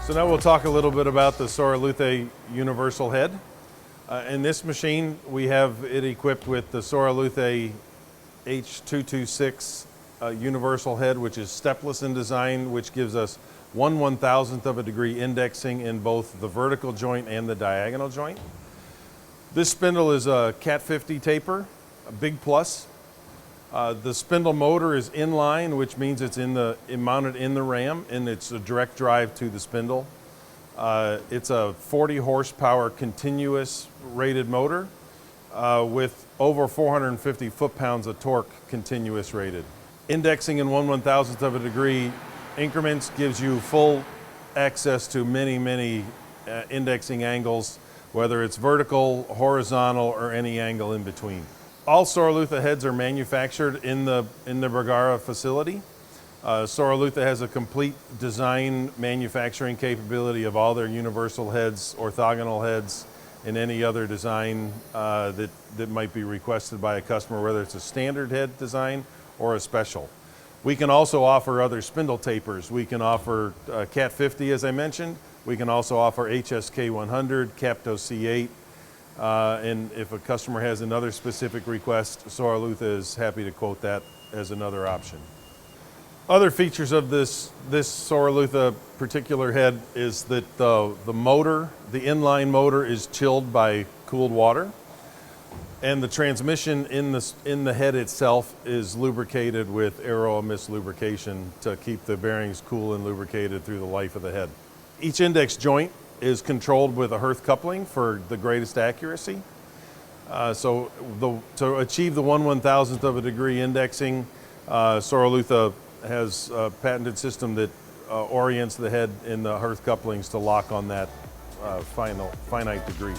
So now we'll talk a little bit about the Soraluce universal head. In this machine, we have it equipped with the Soraluce H226 universal head, which is stepless in design, which gives us 1/1000th of a degree indexing in both the vertical joint and the diagonal joint. This spindle is a Cat 50 taper, a big plus. The spindle motor is inline, which means it's mounted in the ram, and it's a direct drive to the spindle. It's a 40 horsepower continuous rated motor with over 450 foot-pounds of torque continuous rated. Indexing in 1/1000th of a degree increments gives you full access to many indexing angles, whether it's vertical, horizontal, or any angle in between. All Soraluce heads are manufactured in the Bergara facility. Soraluce has a complete design manufacturing capability of all their universal heads, orthogonal heads, and any other design that might be requested by a customer, whether it's a standard head design or a special. We can also offer other spindle tapers. We can offer Cat 50, as I mentioned. We can also offer HSK 100, Capto C8, and if a customer has another specific request, Soraluce is happy to quote that as another option. Other features of this Soraluce particular head is that the motor, the inline motor, is chilled by cooled water, and the transmission in the head itself is lubricated with aero mist lubrication to keep the bearings cool and lubricated through the life of the head. Each index joint is controlled with a Hearth coupling for the greatest accuracy. To achieve the 1/1000th of a degree indexing, Soraluce has a patented system that orients the head in the Hearth couplings to lock on that finite degree.